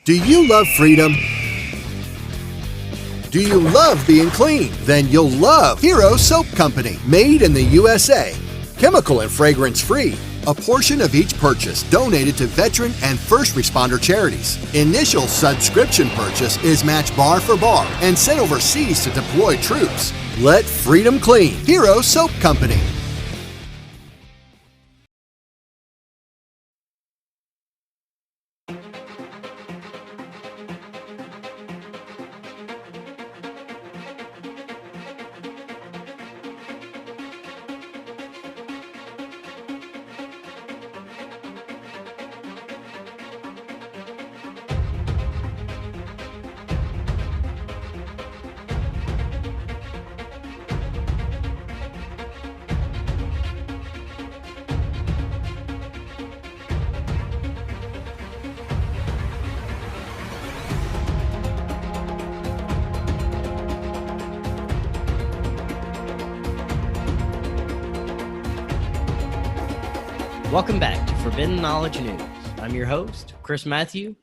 Do you love freedom? Do you love being clean? Then you'll love Hero Soap Company, made in the USA. Chemical and fragrance free. A portion of each purchase donated to veteran and first responder charities. Initial subscription purchase is matched bar for bar and sent overseas to deploy troops. Let freedom clean. Hero Soap Company. Welcome back to Forbidden Knowledge News. I'm your host, Chris Matthew.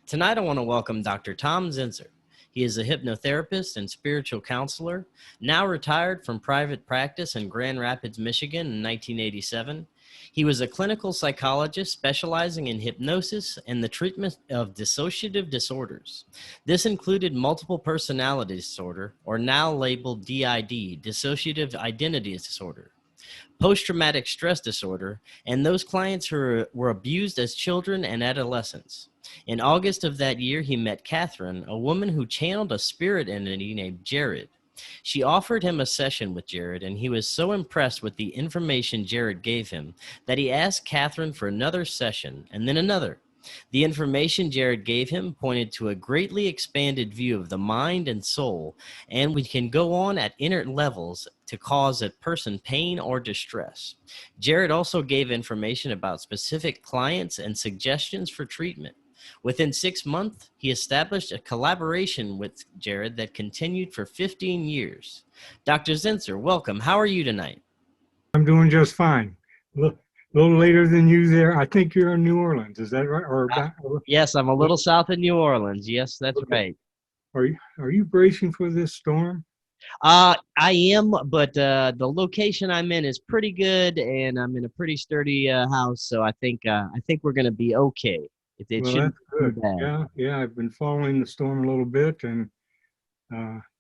Tonight I want to welcome Dr. Tom Zinser. He is a hypnotherapist and spiritual counselor, now retired from private practice in Grand Rapids, Michigan in 1987. He was a clinical psychologist specializing in hypnosis and the treatment of dissociative disorders. This included multiple personality disorder, or now labeled DID, dissociative identity disorder, post-traumatic stress disorder, and those clients who were abused as children and adolescents. In August of that year, he met Catherine, a woman who channeled a spirit entity named Jared. She offered him a session with Jared, and he was so impressed with the information Jared gave him that he asked Catherine for another session, and then another. The information Jared gave him pointed to a greatly expanded view of the mind and soul, and we can go on at inner levels to cause a person pain or distress. Jared also gave information about specific clients and suggestions for treatment. Within 6 months, he established a collaboration with Jared that continued for 15 years. Dr. Zinser, welcome. How are you tonight? I'm doing just fine. Look, a little later than you there. I think you're in New Orleans. Is that right? Yes, I'm a little south of New Orleans. Yes, that's right. Are you bracing for this storm? I am, but the location I'm in is pretty good, and I'm in a pretty sturdy house, so I think we're gonna be okay. It Well, shouldn't that's be too good. bad. Yeah. I've been following the storm a little bit, and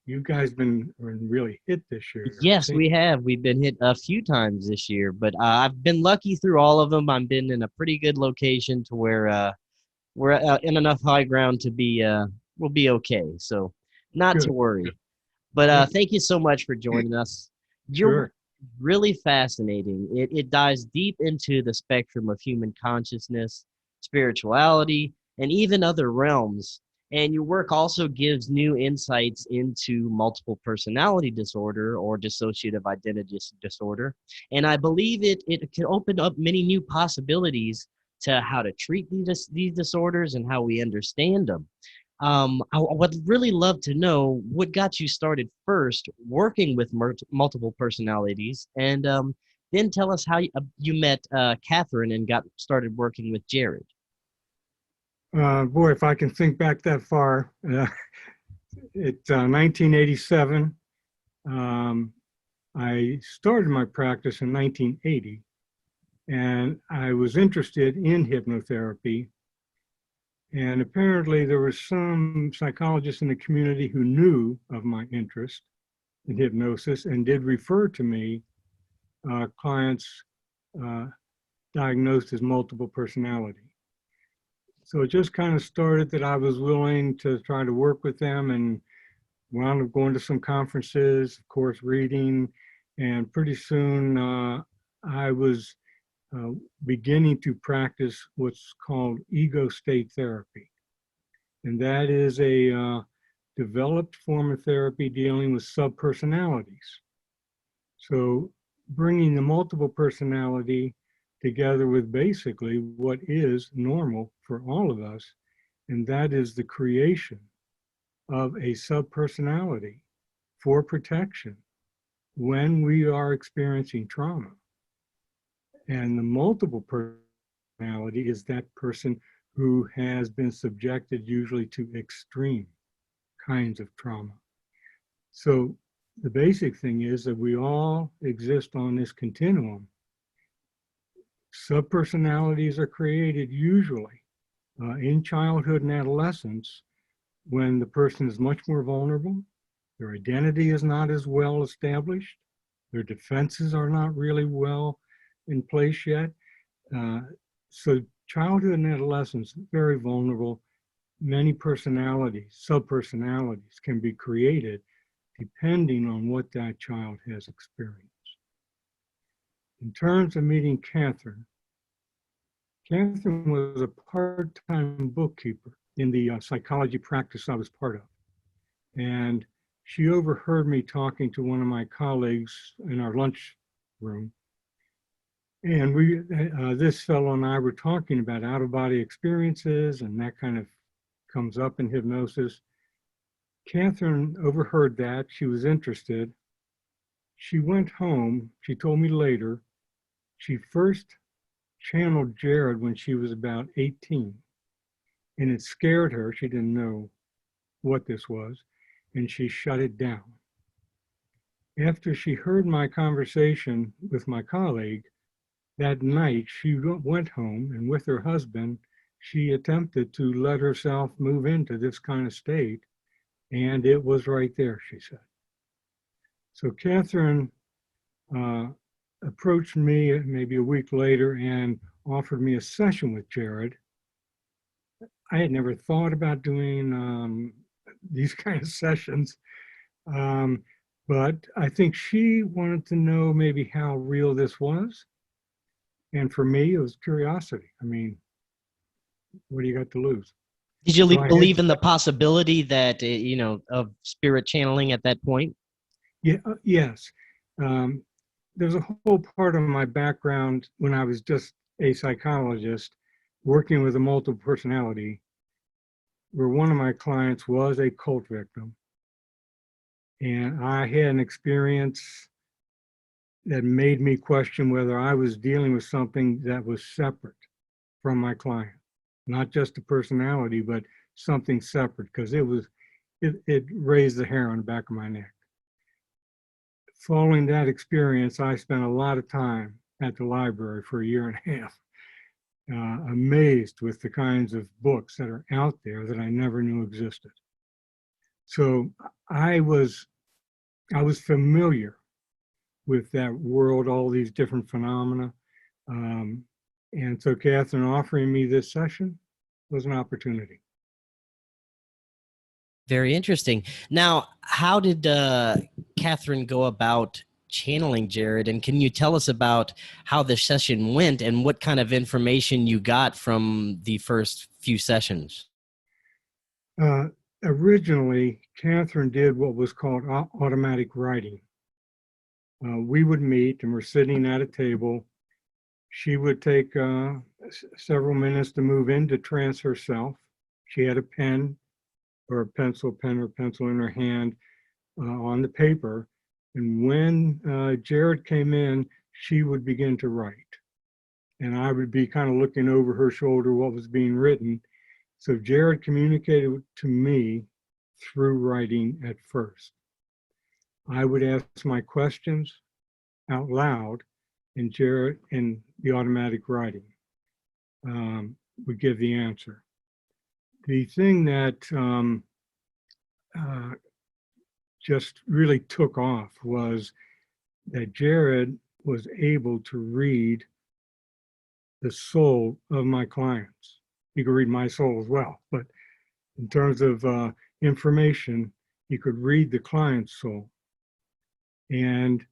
you guys been really hit this year. Yes, we have. We've been hit a few times this year, but I've been lucky through all of them. I've been in a pretty good location to where we're in enough high ground to be we'll be okay. So not to Good. worry. But Yeah, thank you so much for joining us. Your work sure. is really fascinating. It dives deep into the spectrum of human consciousness, spirituality, and even other realms. And your work also gives new insights into multiple personality disorder or dissociative identity disorder. And I believe it can open up many new possibilities to how to treat these disorders and how we understand them. I would really love to know what got you started first working with multiple personalities, and then tell us how you met Catherine and got started working with Jared. Boy, if I can think back that far, it's 1987. I started my practice in 1980, and I was interested in hypnotherapy. And apparently there were some psychologists in the community who knew of my interest in hypnosis and did refer to me clients diagnosed as multiple personality. So it just kind of started that I was willing to try to work with them, and wound up going to some conferences, of course, reading, and pretty soon I was beginning to practice what's called ego state therapy. And that is a developed form of therapy dealing with subpersonalities. So bringing the multiple personality together with basically what is normal for all of us, and that is the creation of a subpersonality for protection when we are experiencing trauma. And the multiple personality is that person who has been subjected usually to extreme kinds of trauma. So the basic thing is that we all exist on this continuum. Subpersonalities are created usually in childhood and adolescence when the person is much more vulnerable, their identity is not as well established, their defenses are not really well in place yet. So childhood and adolescence, very vulnerable. Many personalities, subpersonalities can be created depending on what that child has experienced. In terms of meeting Catherine was a part-time bookkeeper in the psychology practice I was part of. And she overheard me talking to one of my colleagues in our lunch room. And this fellow and I were talking about out-of-body experiences, and that kind of comes up in hypnosis. Catherine overheard that. She was interested. She went home. She told me later, she first channeled Jared when she was about 18. And it scared her. She didn't know what this was. And she shut it down. After she heard my conversation with my colleague, that night she went home, and with her husband, she attempted to let herself move into this kind of state. And it was right there, she said. So Catherine approached me maybe a week later and offered me a session with Jared. I had never thought about doing these kind of sessions, but I think she wanted to know maybe how real this was. And for me, it was curiosity. I mean, what do you got to lose? Did you So believe in the possibility that, of spirit channeling at that point? Yeah, yes. There's a whole part of my background when I was just a psychologist working with a multiple personality, where one of my clients was a cult victim. And I had an experience that made me question whether I was dealing with something that was separate from my client, not just a personality, but something separate, because it raised the hair on the back of my neck. Following that experience, I spent a lot of time at the library for a year and a half, amazed with the kinds of books that are out there that I never knew existed. So I was familiar with that world, all these different phenomena. And so Catherine offering me this session was an opportunity. Very interesting. Now, how did Catherine go about channeling Jared? And can you tell us about how the session went and what kind of information you got from the first few sessions? Originally, Catherine did what was called automatic writing. We would meet and we're sitting at a table. She would take several minutes to move in to trance herself. She had a pen or a pen or pencil in her hand on the paper. And when Jared came in, she would begin to write. And I would be kind of looking over her shoulder what was being written. So Jared communicated to me through writing at first. I would ask my questions out loud, and Jared, in the automatic writing, would give the answer. The thing that just really took off was that Jared was able to read the soul of my clients. He could read my soul as well, but in terms of information, he could read the client's soul. And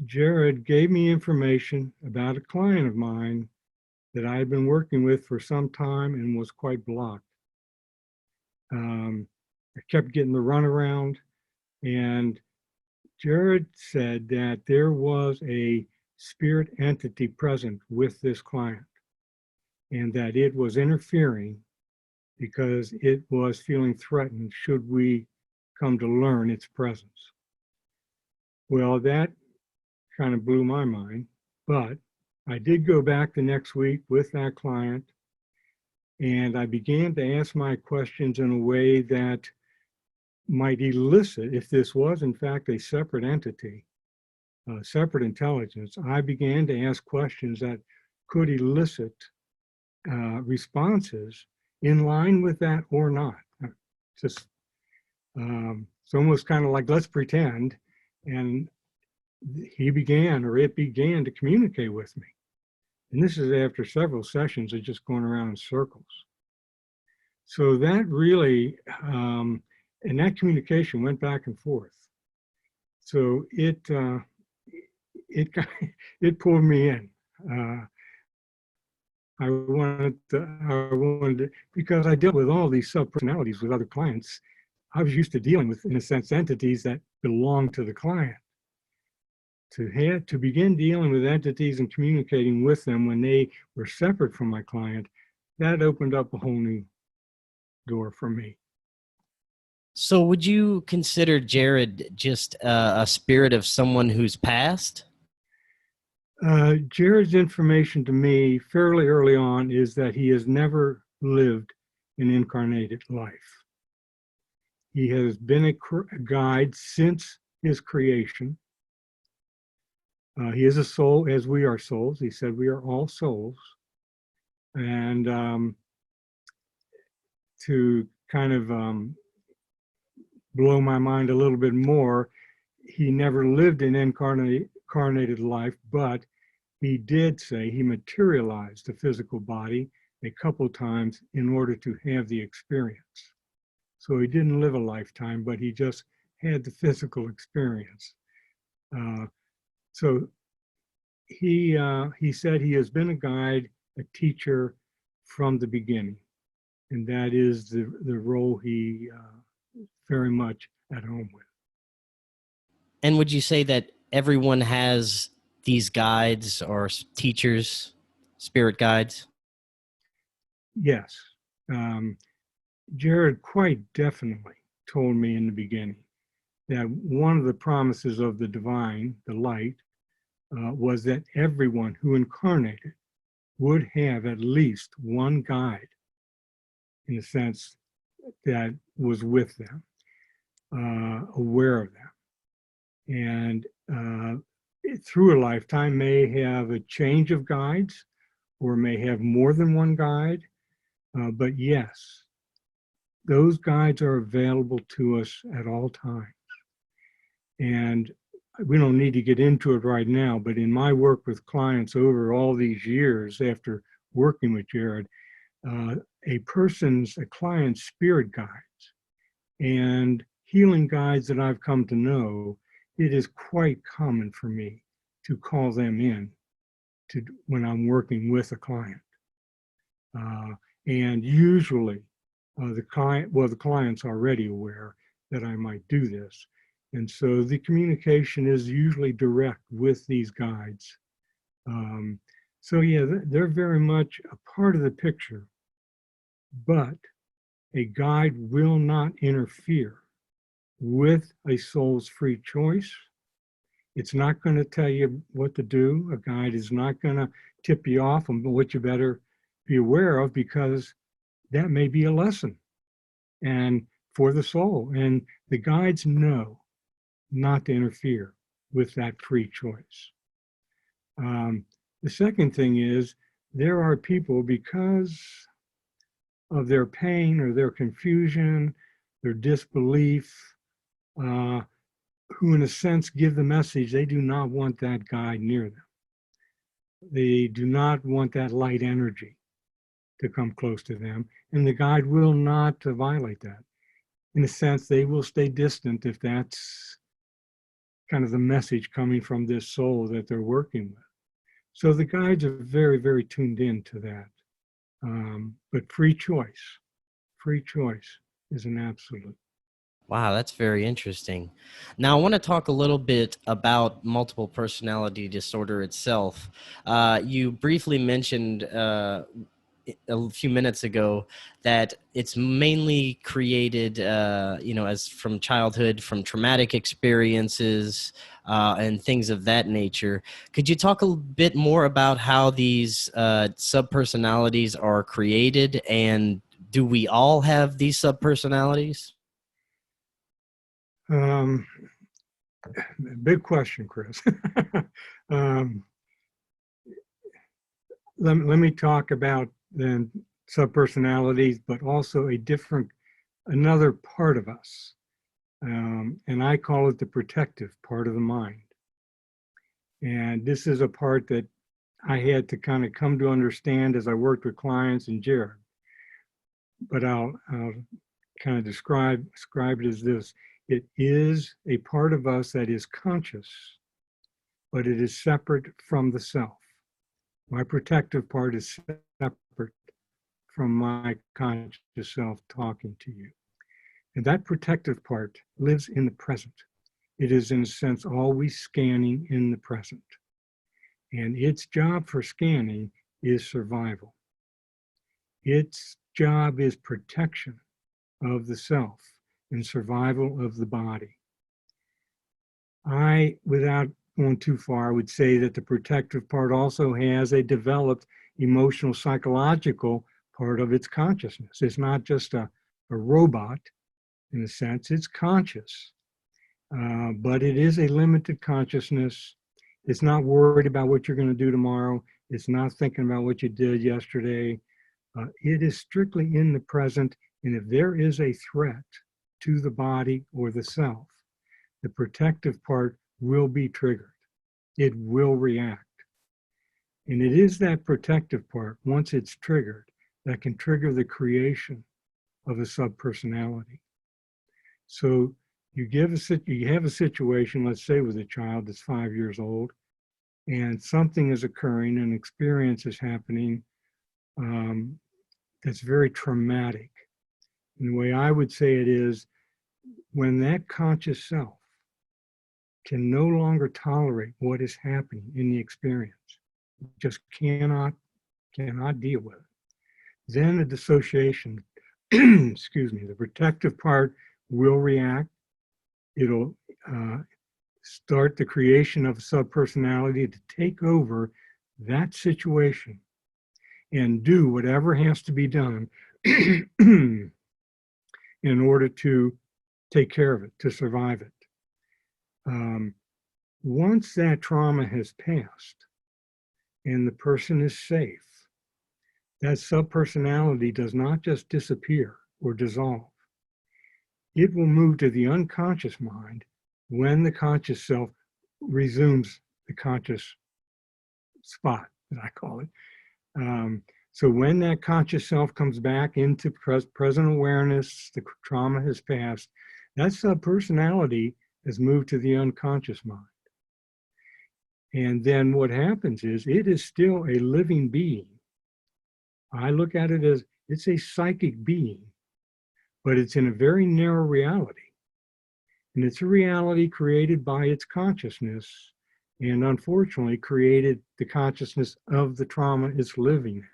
Jared gave me information about a client of mine that I had been working with for some time and was quite blocked. I kept getting the runaround, and Jared said that there was a spirit entity present with this client and that it was interfering because it was feeling threatened should we come to learn its presence. Well, that kind of blew my mind, but I did go back the next week with that client, And I began to ask my questions in a way that might elicit, if this was in fact a separate entity, separate intelligence, I began to ask questions that could elicit responses in line with that or not. Just it's almost kind of like, let's pretend. And it began to communicate with me. And this is after several sessions of just going around in circles. So that really, and that communication went back and forth. So it pulled me in. I wanted to, because I dealt with all these sub-personalities with other clients. I was used to dealing with, in a sense, entities that belong to the client. To begin dealing with entities and communicating with them when they were separate from my client, that opened up a whole new door for me. So would you consider Jared just a spirit of someone who's passed? Jared's information to me fairly early on is that he has never lived an incarnated life. He has been a guide since his creation. He is a soul, as we are souls. He said we are all souls. And to kind of blow my mind a little bit more, he never lived an incarnated life, but he did say he materialized the physical body a couple times in order to have the experience. So he didn't live a lifetime, but he just had the physical experience. So he said he has been a guide, a teacher from the beginning. And that is the role he very much at home with. And would you say that everyone has these guides or teachers, spirit guides? Yes. Jared quite definitely told me in the beginning that one of the promises of the divine, the light, was that everyone who incarnated would have at least one guide, in the sense that was with them, aware of them. And through a lifetime may have a change of guides or may have more than one guide. But yes, those guides are available to us at all times. And we don't need to get into it right now, but in my work with clients over all these years after working with Jared, a client's spirit guides and healing guides that I've come to know, it is quite common for me to call them in when I'm working with a client. And usually the client's already aware that I might do this. And so the communication is usually direct with these guides. So yeah, they're very much a part of the picture, but a guide will not interfere with a soul's free choice. It's not going to tell you what to do. A guide is not going to tip you off on what you better be aware of, because that may be a lesson and for the soul. And the guides know not to interfere with that free choice. The second thing is, there are people, because of their pain or their confusion, their disbelief, who in a sense give the message they do not want that guide near them. They do not want that light energy to come close to them, and the guide will not violate that. In a sense, they will stay distant if that's kind of the message coming from this soul that they're working with. So the guides are very, very tuned in to that. But free choice is an absolute. Wow, that's very interesting. Now, I want to talk a little bit about multiple personality disorder itself. You briefly mentioned a few minutes ago that it's mainly created, as from childhood, from traumatic experiences and things of that nature. Could you talk a bit more about how these subpersonalities are created, and do we all have these subpersonalities? Big question, Chris. um, let me talk about then subpersonalities, but also another part of us. And I call it the protective part of the mind. And this is a part that I had to kind of come to understand as I worked with clients and Jared. But I'll kind of describe it as this. It is a part of us that is conscious, but it is separate from the self. My protective part is separate from my conscious self talking to you. And that protective part lives in the present. It is, in a sense, always scanning in the present. And its job for scanning is survival. Its job is protection of the self and survival of the body. Without going too far, would say that the protective part also has a developed emotional, psychological part of its consciousness. It's not just a robot, in a sense, it's conscious. But it is a limited consciousness. It's not worried about what you're going to do tomorrow. It's not thinking about what you did yesterday. It is strictly in the present. And if there is a threat to the body or the self, the protective part will be triggered. It will react. And it is that protective part, once it's triggered, that can trigger the creation of a subpersonality. So you have a situation, let's say with a child that's 5 years old, and something is occurring, an experience is happening that's very traumatic. And the way I would say it is, when that conscious self can no longer tolerate what is happening in the experience, just cannot deal with it, then the dissociation, excuse me, the protective part will react. It'll start the creation of a subpersonality to take over that situation and do whatever has to be done in order to take care of it, to survive it. Once that trauma has passed and the person is safe, that subpersonality does not just disappear or dissolve. It will move to the unconscious mind when the conscious self resumes the conscious spot, as I call it. So when that conscious self comes back into present awareness, the trauma has passed, that subpersonality has moved to the unconscious mind. And then what happens is it is still a living being. I look at it as it's a psychic being, but it's in a very narrow reality. And it's a reality created by its consciousness, and unfortunately created the consciousness of the trauma it's living in.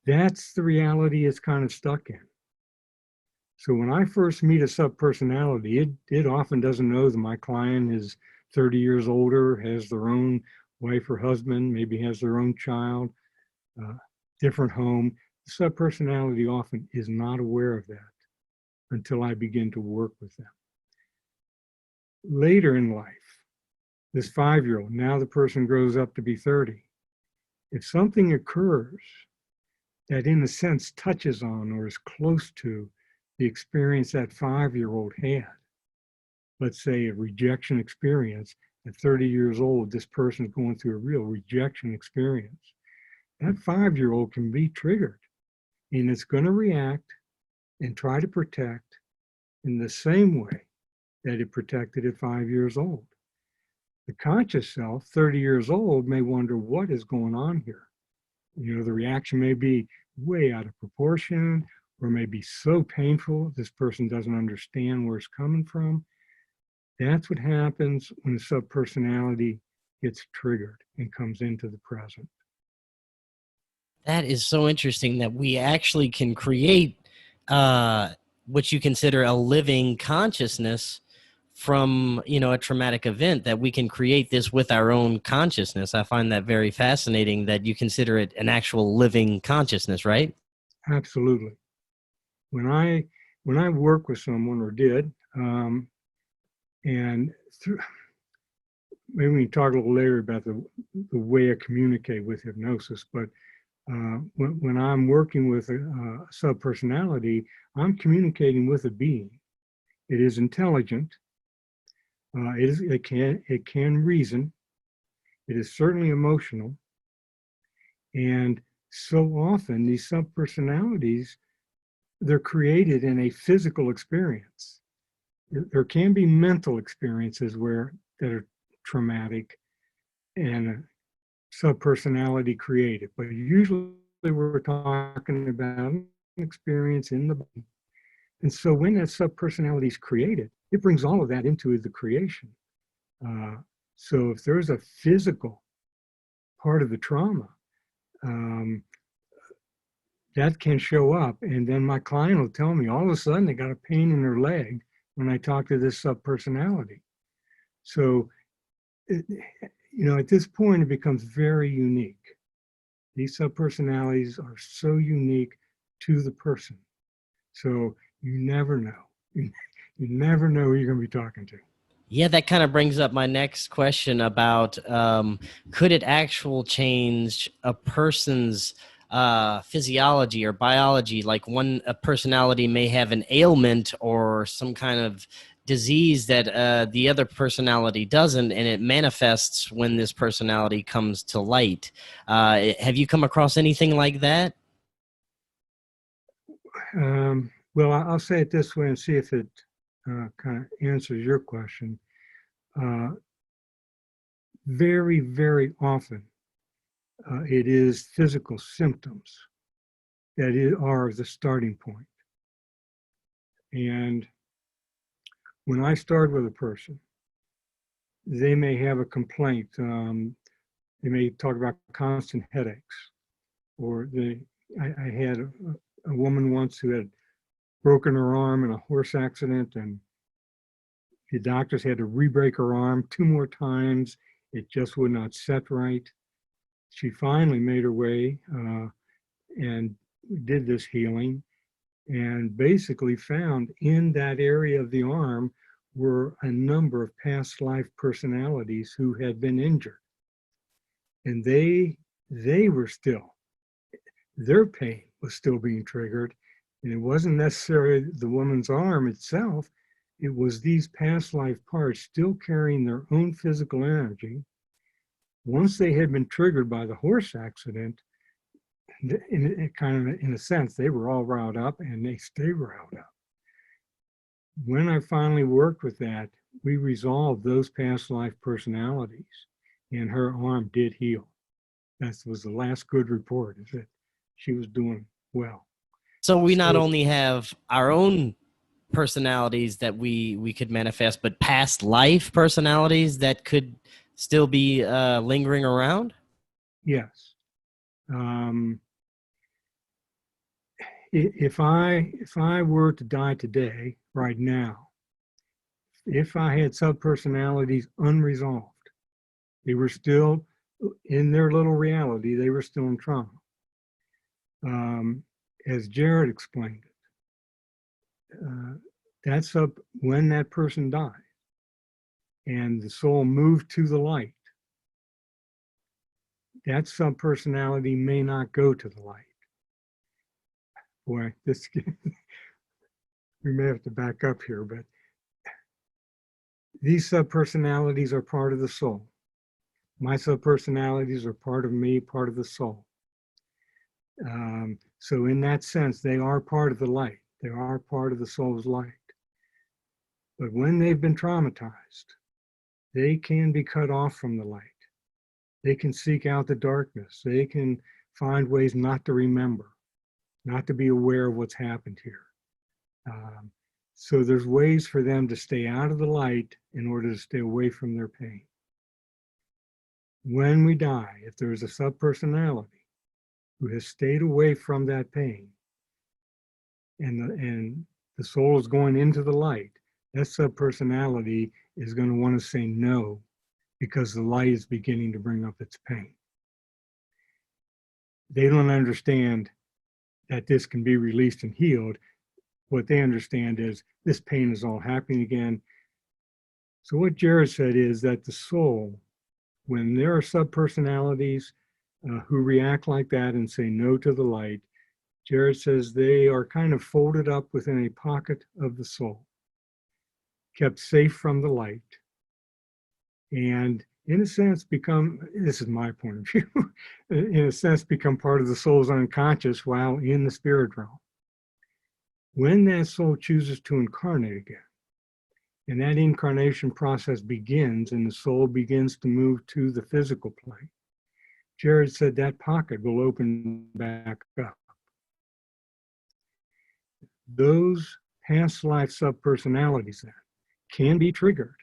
That's the reality it's kind of stuck in. So when I first meet a subpersonality, it often doesn't know that my client is 30 years older, has their own wife or husband, maybe has their own child, different home. The subpersonality often is not aware of that until I begin to work with them. Later in life, this 5-year-old, now the person grows up to be 30. If something occurs that in a sense touches on or is close to the experience that 5-year-old had, let's say a rejection experience, at 30 years old, this person is going through a real rejection experience. That 5-year-old can be triggered, and it's going to react and try to protect in the same way that it protected at 5 years old. The conscious self, 30 years old, may wonder what is going on here. You know, the reaction may be way out of proportion, or may be so painful this person doesn't understand where it's coming from. That's what happens when the subpersonality gets triggered and comes into the present. That is so interesting that we actually can create what you consider a living consciousness from, a traumatic event, that we can create this with our own consciousness. I find that very fascinating that you consider it an actual living consciousness, right? Absolutely. When I work with someone, or did, and through, maybe we can talk a little later about the way I communicate with hypnosis, but when I'm working with a subpersonality, I'm communicating with a being. It is intelligent. It can reason. It is certainly emotional. And so often these subpersonalities, they're created in a physical experience. There can be mental experiences that are traumatic and a subpersonality created, but usually we're talking about an experience in the body. And so when that subpersonality is created, it brings all of that into the creation. So if there's a physical part of the trauma, that can show up. And then my client will tell me all of a sudden they got a pain in their leg when I talk to this subpersonality. So, at this point, it becomes very unique. These subpersonalities are so unique to the person. So you never know. You never know who you're going to be talking to. Yeah, that kind of brings up my next question about could it actually change a person's physiology or biology? Like a personality may have an ailment or some kind of disease that the other personality doesn't, and it manifests when this personality comes to light. Have you come across anything like that? Well, I'll say it this way and see if it kind of answers your question. Very, very often, it is physical symptoms that are the starting point. And when I start with a person, they may have a complaint. They may talk about constant headaches, or I had a woman once who had broken her arm in a horse accident, and the doctors had to re-break her arm 2 more times. It just would not set right. She finally made her way and did this healing, and basically found in that area of the arm were a number of past life personalities who had been injured. And they were still, their pain was still being triggered. And it wasn't necessarily the woman's arm itself, it was these past life parts still carrying their own physical energy. Once they had been triggered by the horse accident, in a sense, they were all riled up and they stay riled up. When I finally worked with that, we resolved those past life personalities, and her arm did heal. That was the last good report, is that she was doing well. So we not only have our own personalities that we could manifest, but past life personalities that could still be lingering around? Yes. If I were to die today, right now, if I had subpersonalities unresolved, they were still in their little reality, they were still in trauma. As Jared explained it, that's up when that person died and the soul moved to the light. That subpersonality may not go to the light. Boy, we may have to back up here, but these subpersonalities are part of the soul. My subpersonalities are part of me, part of the soul. So in that sense, they are part of the light. They are part of the soul's light. But when they've been traumatized, they can be cut off from the light. They can seek out the darkness. They can find ways not to remember, not to be aware of what's happened here. So there's ways for them to stay out of the light in order to stay away from their pain. When we die, if there's a subpersonality who has stayed away from that pain, and the soul is going into the light, that subpersonality is going to want to say no because the light is beginning to bring up its pain. They don't understand that this can be released and healed. What they understand is this pain is all happening again. So what Jared said is that the soul, when there are subpersonalities who react like that and say no to the light, Jared says they are kind of folded up within a pocket of the soul, kept safe from the light, and in a sense become, this is my point of view, in a sense become part of the soul's unconscious while in the spirit realm. When that soul chooses to incarnate again, and that incarnation process begins and the soul begins to move to the physical plane, Jared said that pocket will open back up. Those past life subpersonalities then can be triggered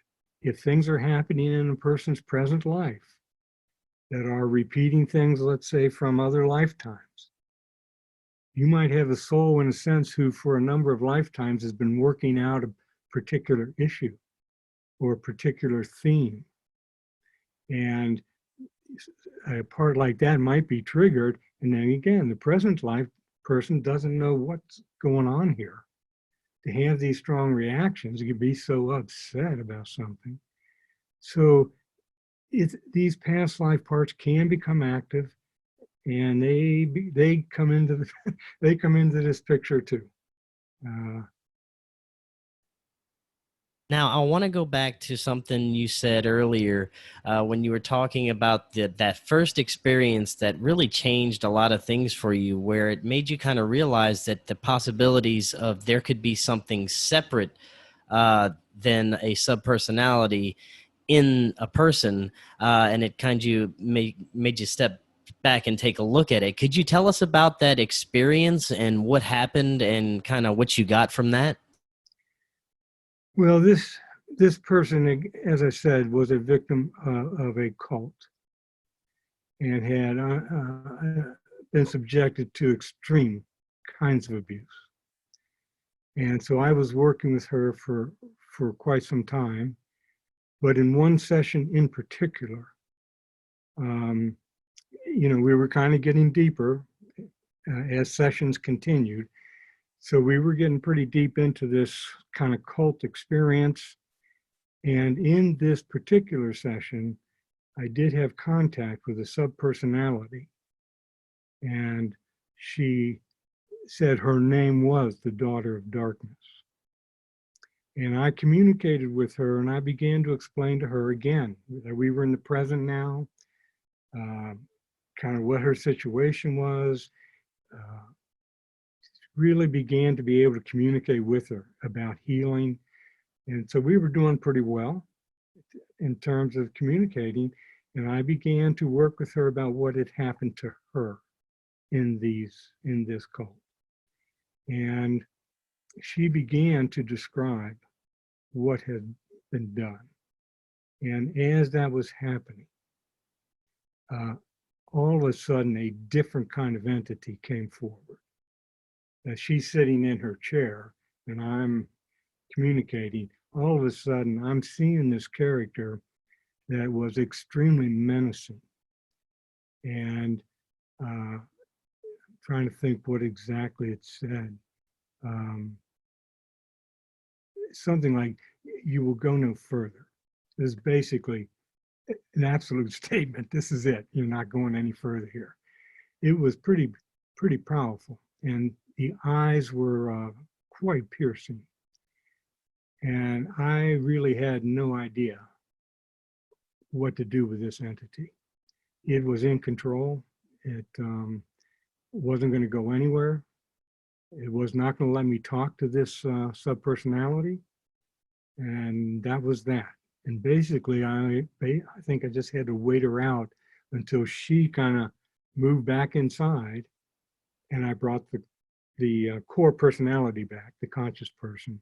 if things are happening in a person's present life that are repeating things, let's say, from other lifetimes. You might have a soul, in a sense, who for a number of lifetimes has been working out a particular issue or a particular theme. And a part like that might be triggered. And then again, the present life person doesn't know what's going on here. To have these strong reactions, you can be so upset about something. So these past life parts can become active, and they come into they come into this picture too. Now, I want to go back to something you said earlier when you were talking about that first experience that really changed a lot of things for you, where it made you kind of realize that the possibilities of there could be something separate than a subpersonality in a person, and it kind of made you step back and take a look at it. Could you tell us about that experience and what happened and kind of what you got from that? Well, this person, as I said, was a victim of a cult and had been subjected to extreme kinds of abuse. And so I was working with her for quite some time. But in one session in particular, we were kind of getting deeper as sessions continued. So we were getting pretty deep into this kind of cult experience. And in this particular session, I did have contact with a subpersonality. And she said her name was the Daughter of Darkness. And I communicated with her and I began to explain to her again that we were in the present now, kind of what her situation was, really began to be able to communicate with her about healing. And so we were doing pretty well in terms of communicating. And I began to work with her about what had happened to her in this cult. And she began to describe what had been done. And as that was happening, all of a sudden a different kind of entity came forward. She's sitting in her chair and I'm communicating. All of a sudden, I'm seeing this character that was extremely menacing. And trying to think what exactly it said. Something like, "You will go no further." This is basically an absolute statement. This is it. You're not going any further here. It was pretty powerful. And the eyes were quite piercing. And I really had no idea what to do with this entity. It was in control. It wasn't going to go anywhere. It was not going to let me talk to this subpersonality. And that was that. And basically, I think I just had to wait her out until she kind of moved back inside. And I brought the core personality back, the conscious person.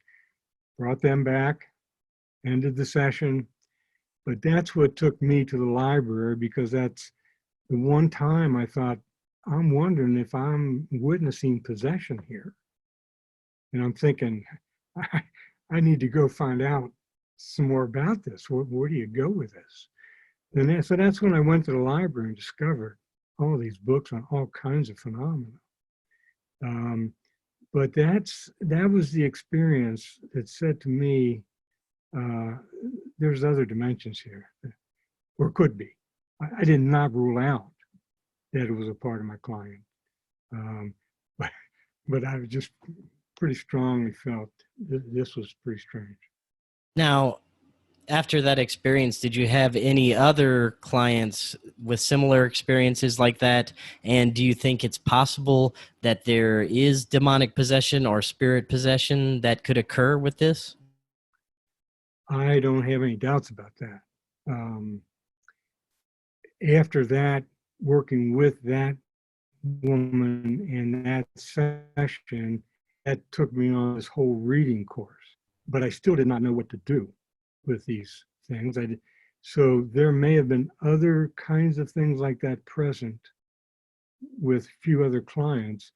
Brought them back, ended the session. But that's what took me to the library, because that's the one time I thought I'm wondering if I'm witnessing possession here. And I'm thinking, I need to go find out some more about this. Where do you go with this? And so that's when I went to the library and discovered all these books on all kinds of phenomena. But that was the experience that said to me, there's other dimensions here, or could be. I did not rule out that it was a part of my client, but I just pretty strongly felt this was pretty strange. Now, after that experience, did you have any other clients with similar experiences like that? And do you think it's possible that there is demonic possession or spirit possession that could occur with this? I don't have any doubts about that. After that, working with that woman in that session, that took me on this whole reading course. But I still did not know what to do with these things. So there may have been other kinds of things like that present with a few other clients,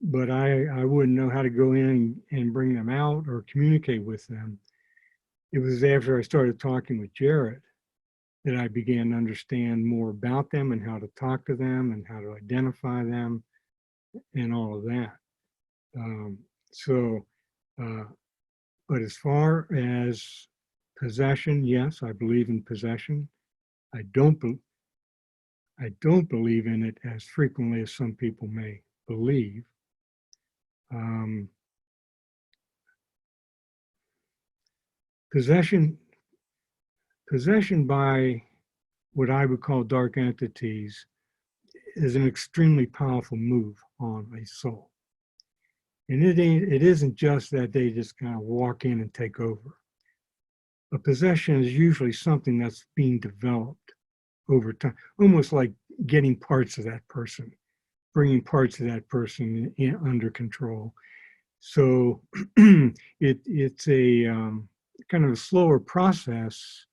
but I wouldn't know how to go in and bring them out or communicate with them. It was after I started talking with Jared that I began to understand more about them and how to talk to them and how to identify them and all of that. But as far as possession, yes, I believe in possession. I don't believe in it as frequently as some people may believe. Possession by what I would call dark entities is an extremely powerful move on a soul. And it isn't just that they just kind of walk in and take over. A possession is usually something that's being developed over time, almost like getting parts of that person, bringing parts of that person under control. So it's a kind of a slower process,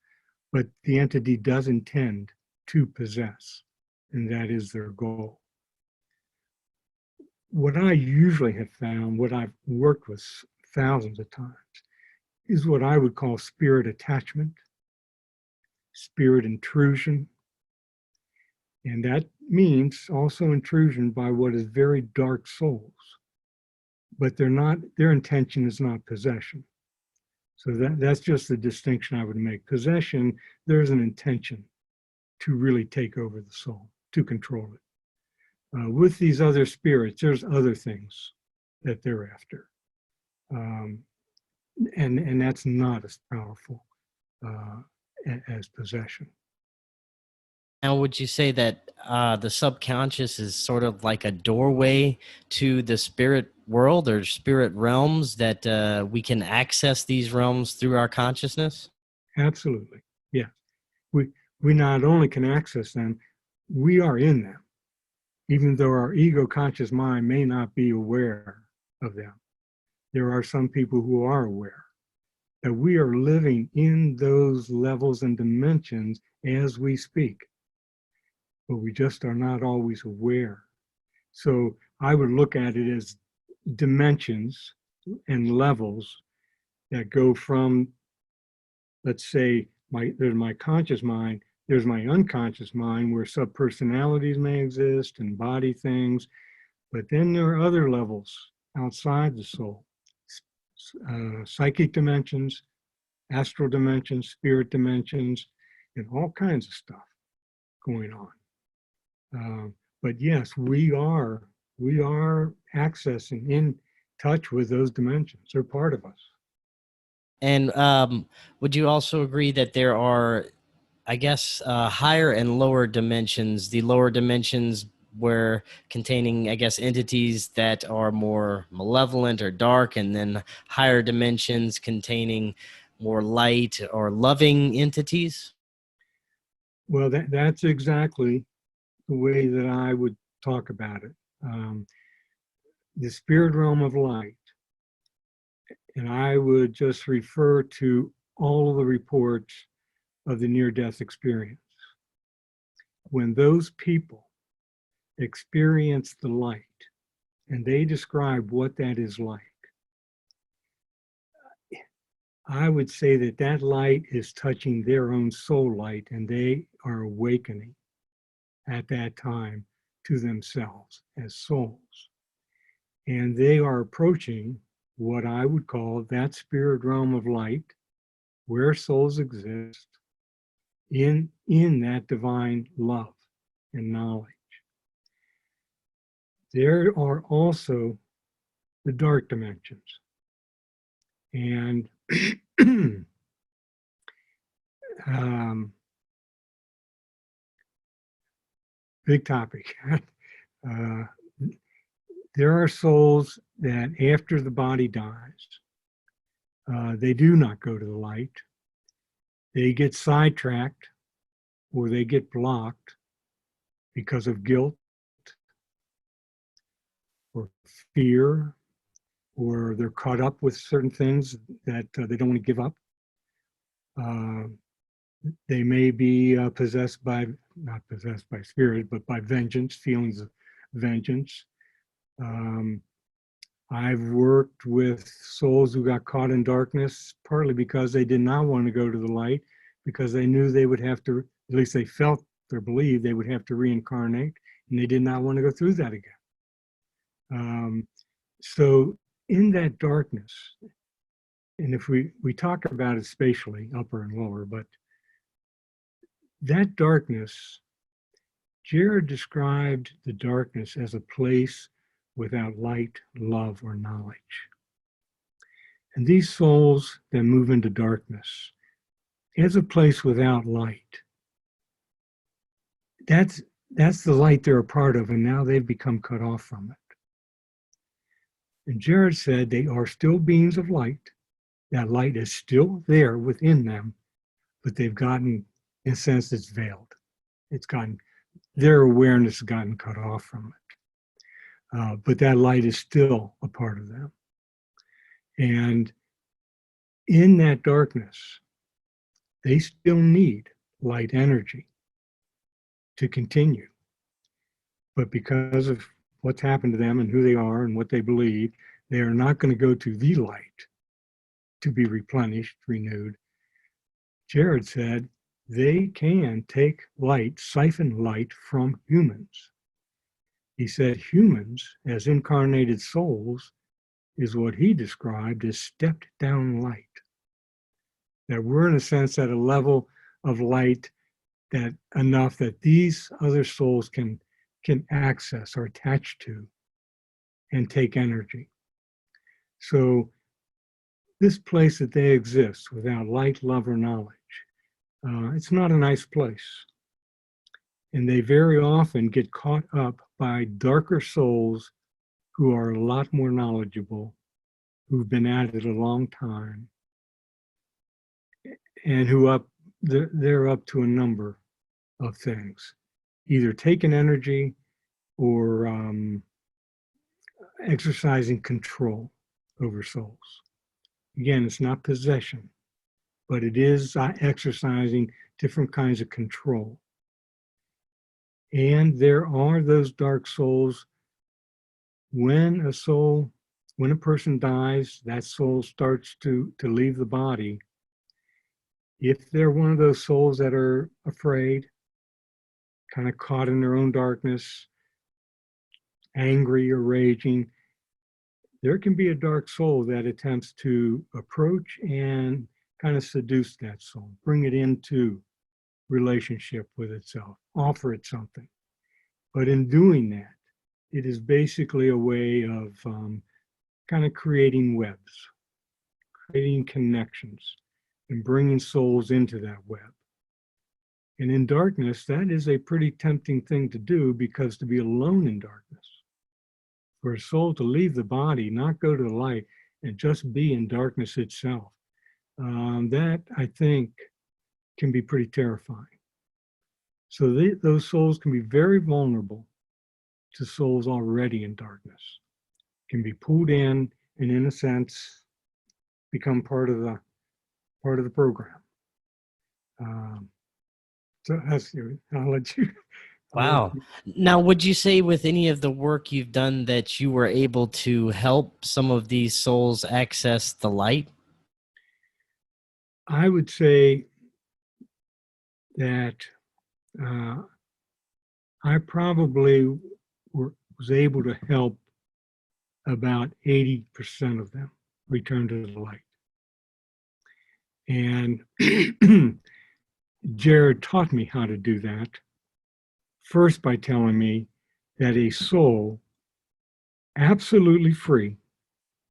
but the entity does intend to possess, and that is their goal. What I usually have found, what I've worked with thousands of times, is what I would call spirit attachment, spirit intrusion. And that means also intrusion by what is very dark souls. But their intention is not possession. So that's just the distinction I would make. Possession, there's an intention to really take over the soul, to control it. With these other spirits, there's other things that they're after. And that's not as powerful as possession. Now, would you say that the subconscious is sort of like a doorway to the spirit world or spirit realms, that we can access these realms through our consciousness? Absolutely, yeah. We not only can access them, we are in them, even though our ego conscious mind may not be aware of them. There are some people who are aware that we are living in those levels and dimensions as we speak, but we just are not always aware. So I would look at it as dimensions and levels that go from, let's say, there's my conscious mind, there's my unconscious mind where subpersonalities may exist and body things, but then there are other levels outside the soul, psychic dimensions, astral dimensions, spirit dimensions, and all kinds of stuff going on. But yes, we are accessing, in touch with those dimensions. They're part of us. And would you also agree that there are, I guess, higher and lower dimensions? The lower dimensions were containing, I guess, entities that are more malevolent or dark, and then higher dimensions containing more light or loving entities? Well, that's exactly the way that I would talk about it. The spirit realm of light, and I would just refer to all of the reports of the near-death experience. When those people experience the light, and they describe what that is like, I would say that that light is touching their own soul light, and they are awakening at that time to themselves as souls. And they are approaching what I would call that spirit realm of light where souls exist in that divine love and knowledge. There are also the dark dimensions. And big topic. There are souls that after the body dies, they do not go to the light. They get sidetracked or they get blocked because of guilt or fear, or they're caught up with certain things that they don't want to give up. They may be not possessed by spirit, but by vengeance, feelings of vengeance. I've worked with souls who got caught in darkness, partly because they did not want to go to the light, because they knew they would have to, at least they felt or believed they would have to reincarnate, and they did not want to go through that again. So in that darkness, and if we talk about it spatially, upper and lower, but that darkness, Jared described the darkness as a place without light, love, or knowledge. And these souls that move into darkness as a place without light, that's the light they're a part of, and now they've become cut off from it. And Jared said they are still beings of light. That light is still there within them, but they've gotten, in a sense, it's veiled. It's gotten, their awareness has gotten cut off from it. But that light is still a part of them. And in that darkness, they still need light energy to continue. But because of what's happened to them and who they are and what they believe, they are not going to go to the light to be replenished, renewed. Jared said they can take light, siphon light from humans. He said humans, as incarnated souls, is what he described as stepped down light. That we're, in a sense, at a level of light that enough that these other souls can access or attach to and take energy. So this place that they exist without light, love, or knowledge, it's not a nice place. And they very often get caught up by darker souls who are a lot more knowledgeable, who've been at it a long time, and they're up to a number of things, either taking energy or exercising control over souls. Again, it's not possession, but it is exercising different kinds of control. And there are those dark souls. When a person dies, that soul starts to leave the body. If they're one of those souls that are afraid, kind of caught in their own darkness, angry or raging, there can be a dark soul that attempts to approach and kind of seduce that soul, bring it into relationship with itself, offer it something. But in doing that, it is basically a way of kind of creating webs, creating connections, and bringing souls into that web. And in darkness, that is a pretty tempting thing to do, because to be alone in darkness, for a soul to leave the body, not go to the light, and just be in darkness itself, that I think can be pretty terrifying. So those souls can be very vulnerable to souls already in darkness, can be pulled in and, in a sense, become part of the program. So I'll let you Wow. Now, would you say with any of the work you've done that you were able to help some of these souls access the light? I would say that uh, I probably was able to help about 80% of them return to the light. And Jared taught me how to do that, first by telling me that a soul, absolutely free,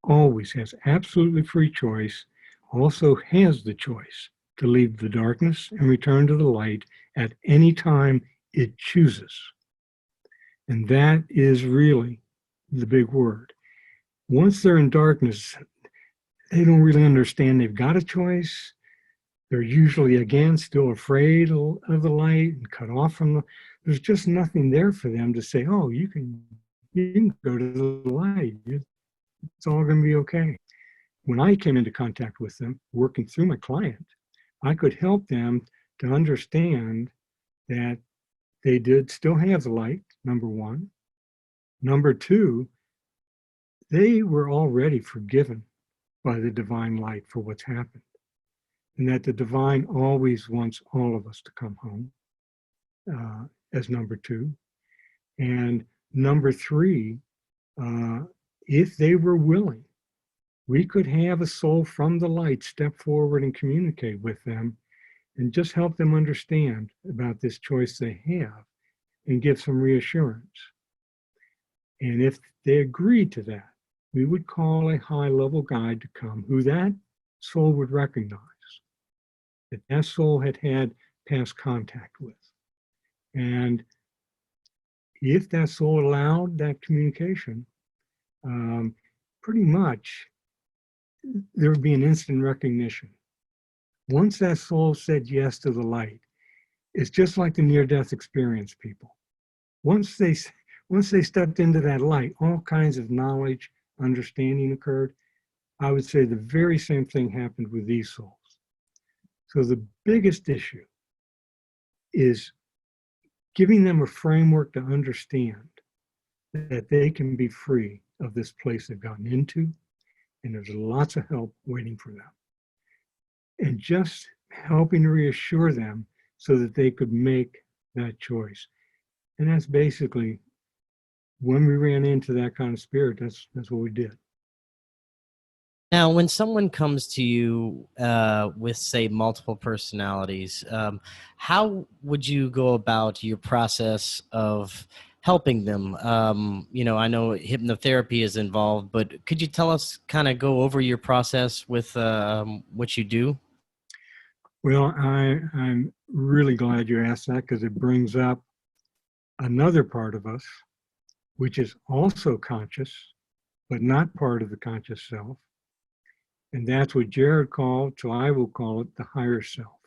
always has absolutely free choice, also has the choice to leave the darkness and return to the light at any time it chooses. And that is really the big word. Once they're in darkness, they don't really understand they've got a choice. They're usually, again, still afraid of the light and cut off from the, there's just nothing there for them to say, oh, you can go to the light. It's all going to be okay. When I came into contact with them, working through my client, I could help them to understand that they did still have the light, number one. Number two, they were already forgiven by the divine light for what's happened. And that the divine always wants all of us to come home, as number two. And number three, if they were willing, we could have a soul from the light step forward and communicate with them and just help them understand about this choice they have and give some reassurance. And if they agreed to that, we would call a high-level guide to come who that soul would recognize, that that soul had had past contact with. And if that soul allowed that communication, pretty much there would be an instant recognition. Once that soul said yes to the light, it's just like the near-death experience people. Once they stepped into that light, all kinds of knowledge, understanding occurred. I would say the very same thing happened with these souls. So the biggest issue is giving them a framework to understand that they can be free of this place they've gotten into, and there's lots of help waiting for them. And just helping to reassure them so that they could make that choice. And that's basically, when we ran into that kind of spirit, that's what we did. Now, when someone comes to you with, say, multiple personalities, how would you go about your process of helping them? I know hypnotherapy is involved, but could you tell us, kind of go over your process with what you do? Well, I'm really glad you asked that, because it brings up another part of us, which is also conscious, but not part of the conscious self. And that's what Jared called, so I will call it the higher self.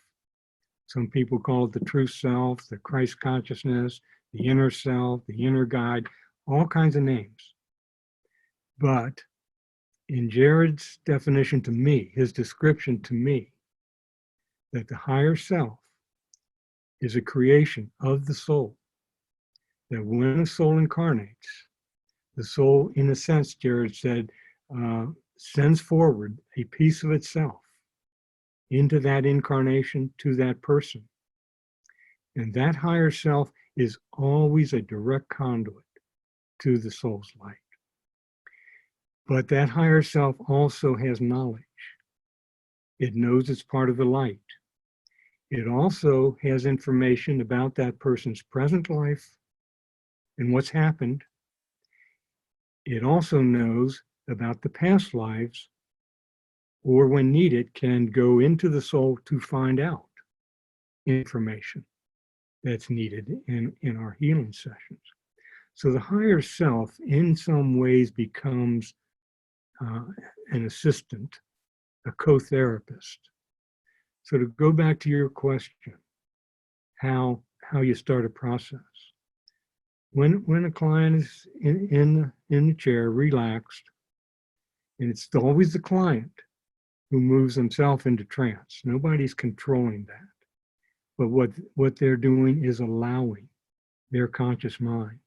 Some people call it the true self, the Christ consciousness, the inner self, the inner guide, all kinds of names. But in Jared's definition to me, his description to me, that the higher self is a creation of the soul. That when a soul incarnates, the soul, in a sense, Jared said, sends forward a piece of itself into that incarnation to that person. And that higher self is always a direct conduit to the soul's light. But that higher self also has knowledge. It knows it's part of the light. It also has information about that person's present life and what's happened. It also knows about the past lives, or when needed, can go into the soul to find out information that's needed in our healing sessions. So the higher self in some ways becomes an assistant, a co-therapist. So to go back to your question, how you start a process. When a client is in the chair, relaxed, and it's always the client who moves himself into trance. Nobody's controlling that. But what they're doing is allowing their conscious mind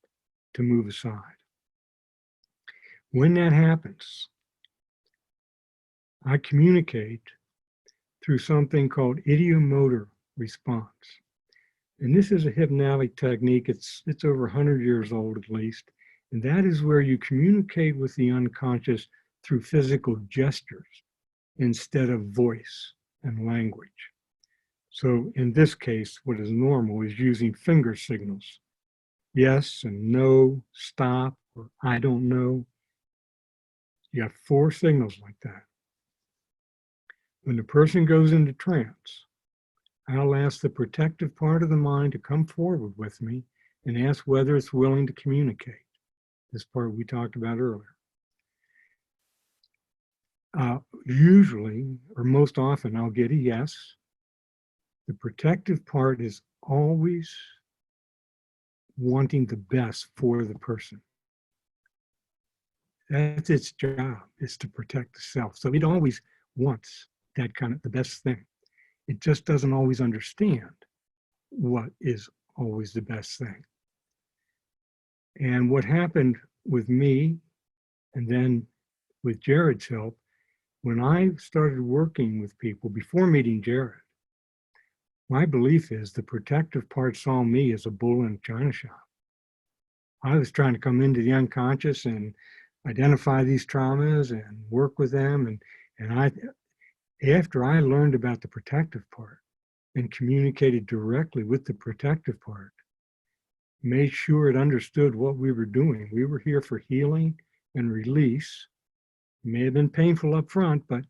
to move aside. When that happens, I communicate through something called idiomotor response. And this is a hypnotic technique. It's over 100 years old at least. And that is where you communicate with the unconscious through physical gestures instead of voice and language. So in this case, what is normal is using finger signals. Yes and no, stop, or I don't know. You have 4 signals like that. When the person goes into trance, I'll ask the protective part of the mind to come forward with me and ask whether it's willing to communicate. This part we talked about earlier. Usually, or most often, I'll get a yes. The protective part is always wanting the best for the person. That's its job, is to protect the self. So it always wants that kind of the best thing. It just doesn't always understand what is always the best thing. And what happened with me, and then with Jared's help, when I started working with people before meeting Jared, my belief is the protective part saw me as a bull in a china shop. I was trying to come into the unconscious and identify these traumas and work with them. After I learned about the protective part and communicated directly with the protective part, made sure it understood what we were doing. We were here for healing and release. It may have been painful up front, but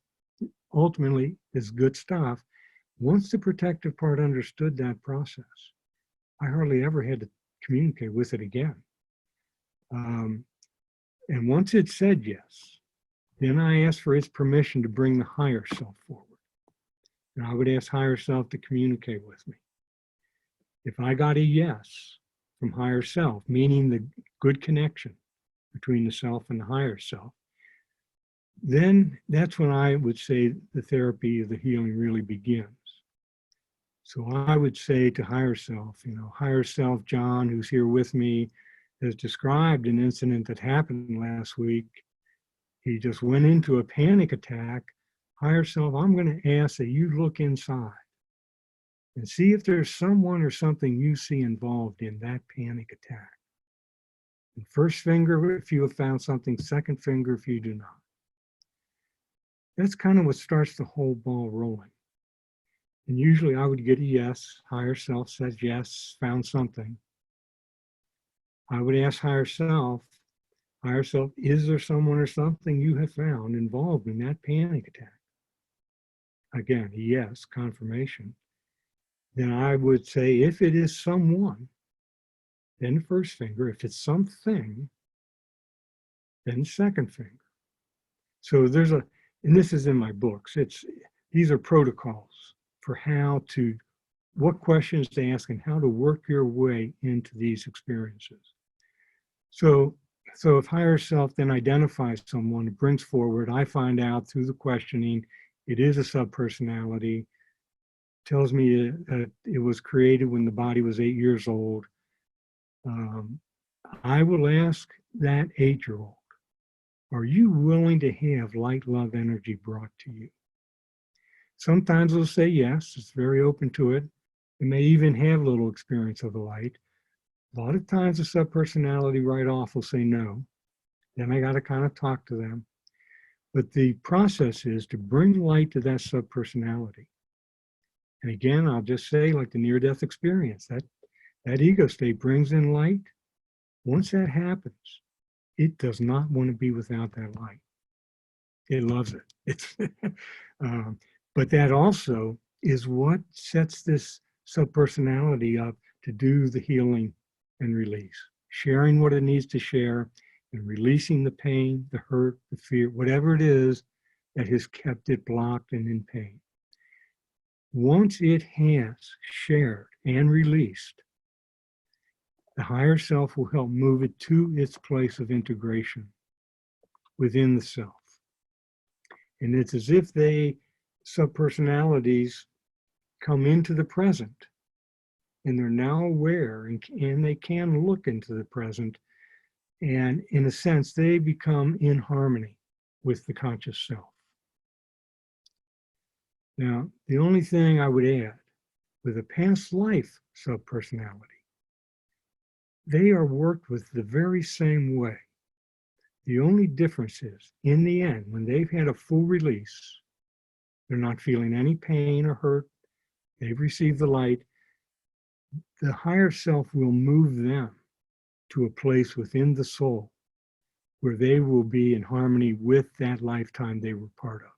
ultimately is good stuff. Once the protective part understood that process, I hardly ever had to communicate with it again. And once it said yes, then I asked for its permission to bring the higher self forward. And I would ask higher self to communicate with me. If I got a yes from higher self, meaning the good connection between the self and the higher self, then that's when I would say the therapy of the healing really begins. So I would say to higher self, higher self, John, who's here with me, has described an incident that happened last week. He just went into a panic attack. Higher self, I'm going to ask that you look inside and see if there's someone or something you see involved in that panic attack. And first finger if you have found something, second finger if you do not. That's kind of what starts the whole ball rolling. And usually I would get a yes. Higher self says yes, found something. I would ask higher self, is there someone or something you have found involved in that panic attack? Again, yes, confirmation. Then I would say, if it is someone, then the first finger. If it's something, then the second finger. So and this is in my books, these are protocols for what questions to ask and how to work your way into these experiences. So if higher self then identifies someone, it brings forward, I find out through the questioning, it is a subpersonality, tells me that it was created when the body was 8 years old. I will ask that 8-year-old, are you willing to have light, love, energy brought to you? Sometimes they'll say yes, it's very open to it. It may even have a little experience of the light. A lot of times the subpersonality right off will say no. Then I got to kind of talk to them. But the process is to bring light to that subpersonality. And again, I'll just say, like the near-death experience, that ego state brings in light. Once that happens, it does not want to be without that light. It loves it. But that also is what sets this subpersonality up to do the healing and release, sharing what it needs to share and releasing the pain, the hurt, the fear, whatever it is that has kept it blocked and in pain. Once it has shared and released, the higher self will help move it to its place of integration within the self. And it's as if subpersonalities come into the present and they're now aware, and they can look into the present, and in a sense, they become in harmony with the conscious self. Now, the only thing I would add, with a past life subpersonality, they are worked with the very same way. The only difference is, in the end, when they've had a full release, they're not feeling any pain or hurt, they've received the light, the higher self will move them to a place within the soul where they will be in harmony with that lifetime they were part of.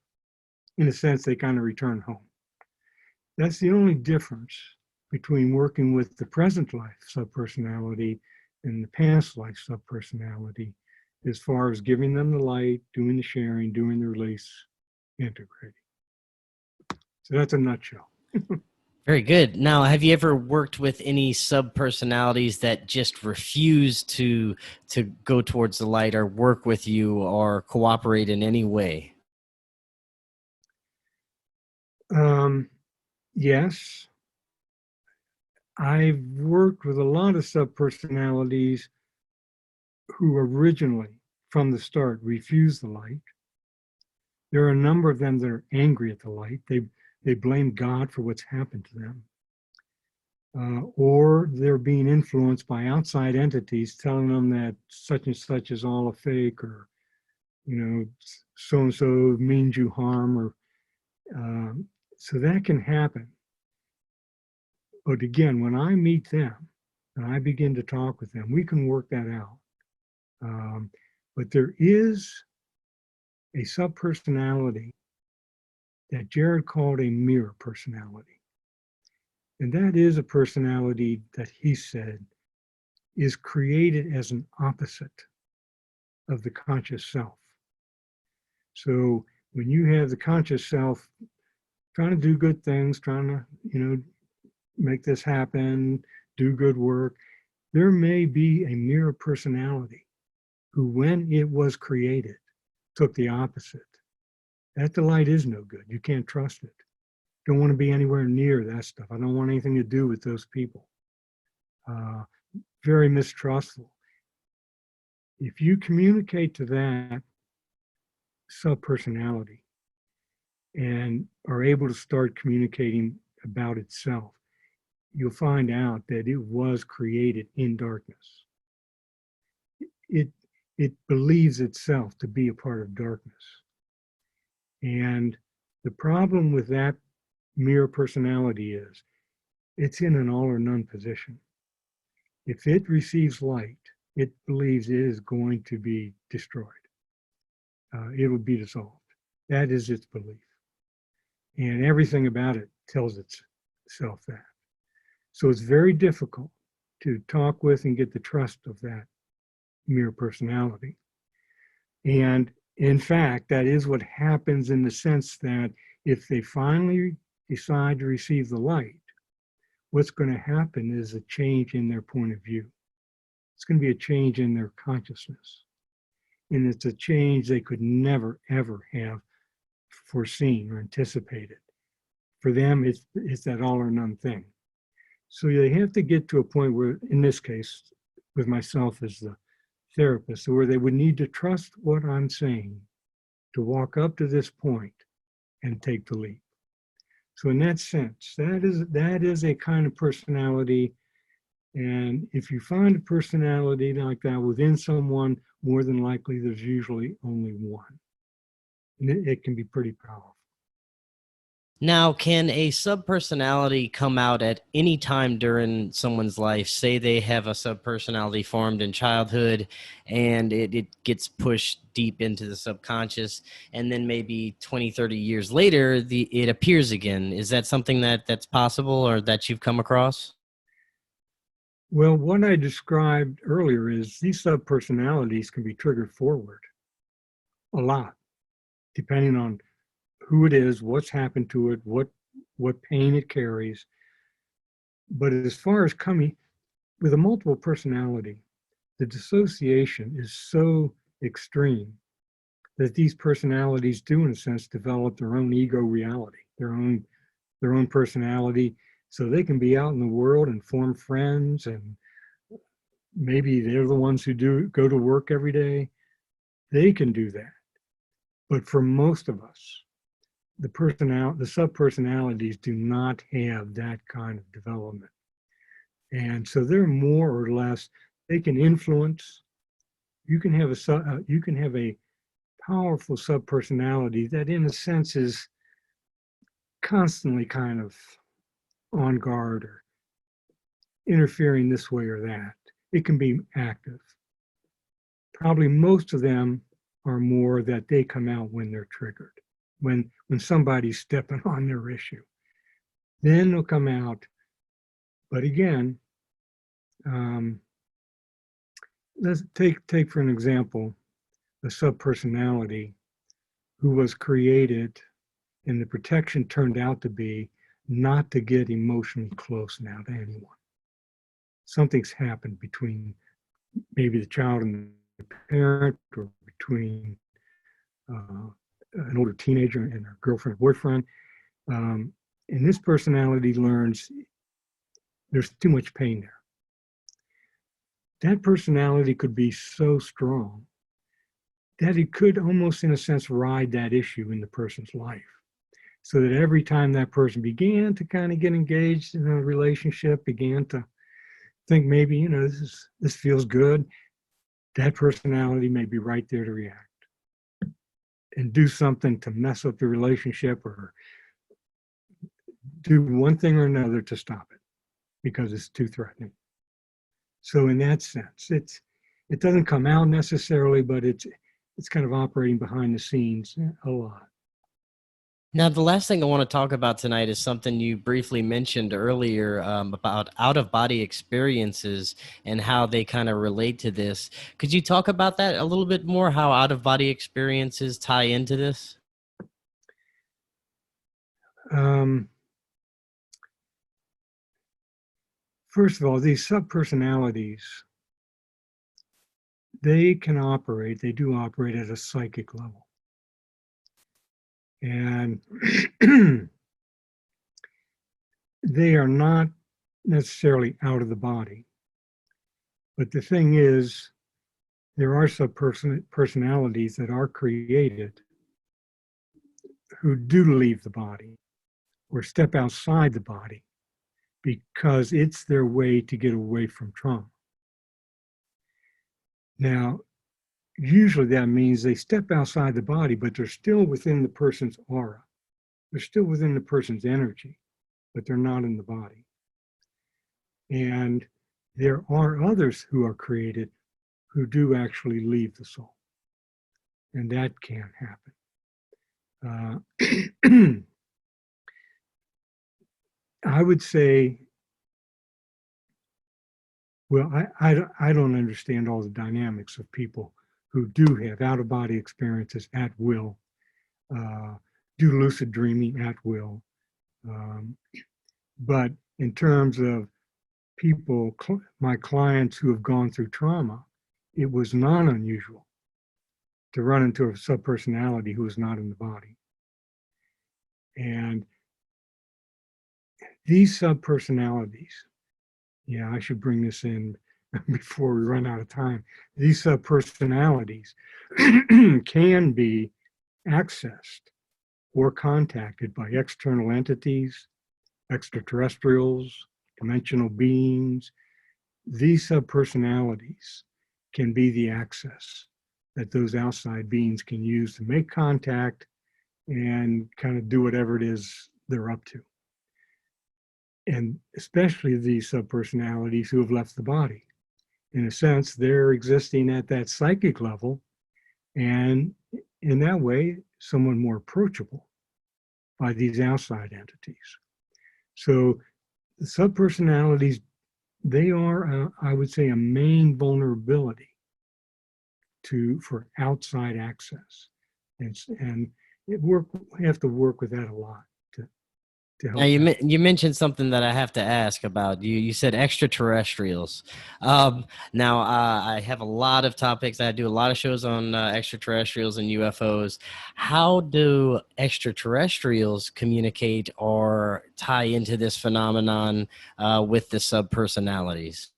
In a sense, they kind of return home. That's the only difference between working with the present life subpersonality and the past life subpersonality, as far as giving them the light, doing the sharing, doing the release, integrating. So that's a nutshell. Very good. Now, have you ever worked with any subpersonalities that just refuse to go towards the light or work with you or cooperate in any way? Yes. I've worked with a lot of subpersonalities who originally, from the start, refused the light. There are a number of them that are angry at the light. They blame God for what's happened to them. Or they're being influenced by outside entities telling them that such and such is all a fake, or, so-and-so means you harm, or so that can happen. But again, when I meet them and I begin to talk with them, we can work that out. But there is a subpersonality that Jared called a mirror personality. And that is a personality that he said is created as an opposite of the conscious self. So when you have the conscious self trying to do good things, trying to, make this happen, do good work, there may be a mirror personality who, when it was created, took the opposite. That delight is no good. You can't trust it. Don't want to be anywhere near that stuff. I don't want anything to do with those people. Very mistrustful. If you communicate to that subpersonality and are able to start communicating about itself, you'll find out that it was created in darkness. It believes itself to be a part of darkness. And the problem with that mirror personality is it's in an all or none position. If it receives light, it believes it is going to be destroyed. It will be dissolved. That is its belief. And everything about it tells itself that. So it's very difficult to talk with and get the trust of that mirror personality. And in fact, that is what happens, in the sense that if they finally decide to receive the light, what's going to happen is a change in their point of view. It's going to be a change in their consciousness. And it's a change they could never, ever have foreseen or anticipated. For them, it's that all or none thing. So they have to get to a point where, in this case, with myself as the therapist, where they would need to trust what I'm saying to walk up to this point and take the leap. So in that sense, that is a kind of personality. And if you find a personality like that within someone, more than likely there's usually only one. And it can be pretty powerful. Now, can a subpersonality come out at any time during someone's life? Say they have a subpersonality formed in childhood and it gets pushed deep into the subconscious, and then maybe 20, 30 years later, it appears again. Is that something that's possible or that you've come across? Well, what I described earlier is these subpersonalities can be triggered forward a lot, depending on who it is, what's happened to it, what pain it carries. But as far as coming with a multiple personality, the dissociation is so extreme that these personalities do, in a sense, develop their own ego reality, their own personality. So they can be out in the world and form friends, and maybe they're the ones who go to work every day. They can do that. But for most of us, the subpersonalities do not have that kind of development. And so they're more or less, they can influence. You can have a powerful subpersonality that in a sense is constantly kind of on guard or interfering this way or that. It can be active. Probably most of them are more that they come out when they're triggered, when somebody's stepping on their issue. Then they'll come out. But again, let's take for an example a subpersonality who was created, and the protection turned out to be not to get emotionally close now to anyone. Something's happened between maybe the child and the parent, or between an older teenager and her girlfriend or boyfriend. And this personality learns there's too much pain there. That personality could be so strong that it could almost, in a sense, ride that issue in the person's life. So that every time that person began to kind of get engaged in a relationship, began to think maybe, this feels good, that personality may be right there to react and do something to mess up the relationship, or do one thing or another to stop it because it's too threatening. So in that sense, it doesn't come out necessarily, but it's kind of operating behind the scenes a lot. Now, the last thing I want to talk about tonight is something you briefly mentioned earlier, about out-of-body experiences and how they kind of relate to this. Could you talk about that a little bit more, how out-of-body experiences tie into this? First of all, these subpersonalities, they do operate at a psychic level. And they are not necessarily out of the body. But the thing is, there are subpersonalities that are created who do leave the body or step outside the body because it's their way to get away from trauma. Now, usually that means they step outside the body, but they're still within the person's aura. They're still within the person's energy, but they're not in the body. And there are others who are created who do actually leave the soul. And that can happen. I would say, well, I don't understand all the dynamics of people who do have out-of-body experiences at will, do lucid dreaming at will. But in terms of people, my clients who have gone through trauma, it was not unusual to run into a subpersonality who is not in the body. And these subpersonalities, yeah, I should bring this in before we run out of time. These subpersonalities can be accessed or contacted by external entities, extraterrestrials, dimensional beings. These subpersonalities can be the access that those outside beings can use to make contact and kind of do whatever it is they're up to. And especially these subpersonalities who have left the body. In a sense, they're existing at that psychic level, and in that way, somewhat more approachable by these outside entities. So the subpersonalities, they are, I would say, a main vulnerability for outside access. And we have to work with that a lot to Now help them. you mentioned something that I have to ask about. You said extraterrestrials. Now I have a lot of topics. I do a lot of shows on extraterrestrials and UFOs. How do extraterrestrials communicate or tie into this phenomenon with the subpersonalities?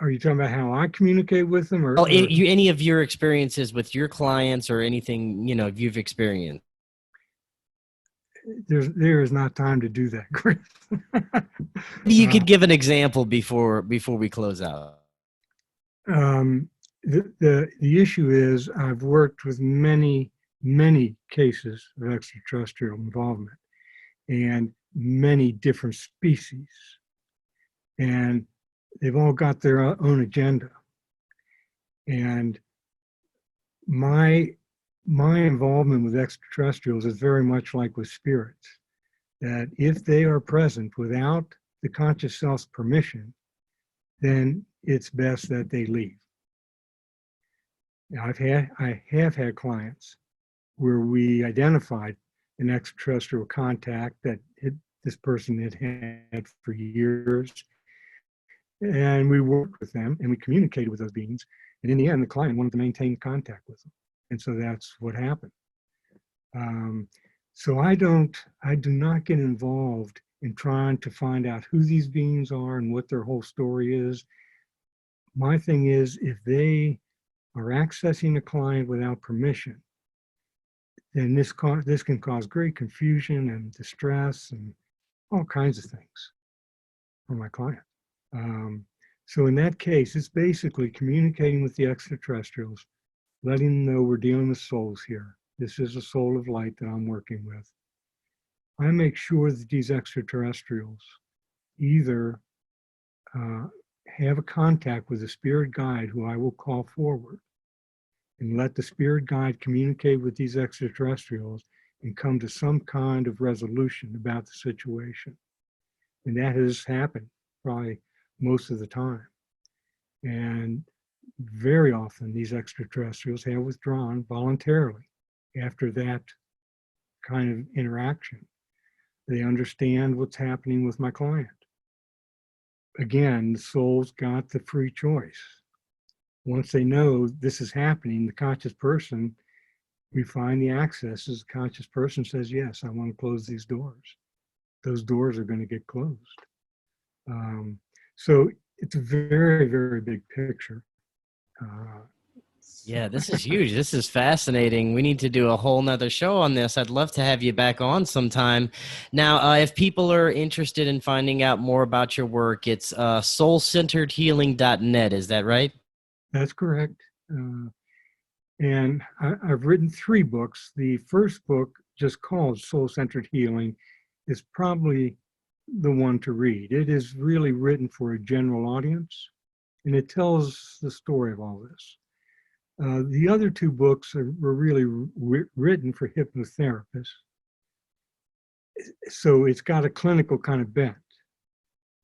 Are you talking about how I communicate with them, or, Oh, any of your experiences with your clients or anything you've experienced? there is not time to do that, Chris. Maybe you could give an example before we close out. The issue is I've worked with many cases of extraterrestrial involvement and many different species, and they've all got their own agenda. And my involvement with extraterrestrials is very much like with spirits, that if they are present without the conscious self's permission, then it's best that they leave. Now, I have had clients where we identified an extraterrestrial contact that this person had had for years, and we worked with them and we communicated with those beings. And in the end, the client wanted to maintain contact with them, and so that's what happened. So I do not get involved in trying to find out who these beings are and what their whole story is. My thing is, if they are accessing a client without permission, then this can cause great confusion and distress and all kinds of things for my client. So in that case, it's basically communicating with the extraterrestrials, letting them know we're dealing with souls here. This is a soul of light that I'm working with. I make sure that these extraterrestrials either have a contact with a spirit guide who I will call forward and let the spirit guide communicate with these extraterrestrials and come to some kind of resolution about the situation. And that has happened probably most of the time. And very often these extraterrestrials have withdrawn voluntarily after that kind of interaction. They understand what's happening with my client. Again, the soul's got the free choice. Once they know this is happening, the conscious person, we find the access as the conscious person says, yes, I want to close these doors. Those doors are going to get closed. So it's a very, very big picture. Yeah, this is huge. This is fascinating. We need to do a whole nother show on this. I'd love to have you back on sometime. Now, if people are interested in finding out more about your work, it's soulcenteredhealing.net. Is that right? That's correct. And I've written 3 books. The first book, just called Soul Centered Healing, is probably the one to read. It is really written for a general audience, and it tells the story of all this. The other 2 books were really written for hypnotherapists. So it's got a clinical kind of bent.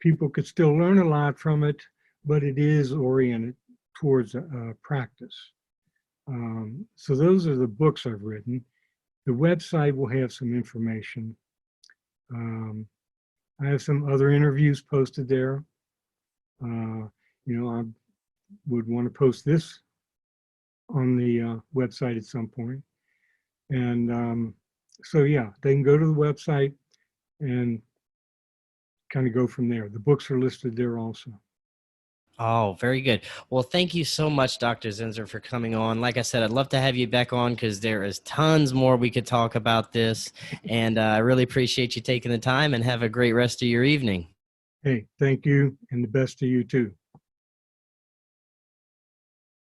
People could still learn a lot from it, but it is oriented towards practice. So those are the books I've written. The website will have some information. I have some other interviews posted there. I would want to post this on the website at some point. And so, yeah, they can go to the website and kind of go from there. The books are listed there also. Oh, very good. Well, thank you so much, Dr. Zinser, for coming on. Like I said, I'd love to have you back on because there is tons more we could talk about this. And I really appreciate you taking the time, and have a great rest of your evening. Hey, thank you, and the best to you too.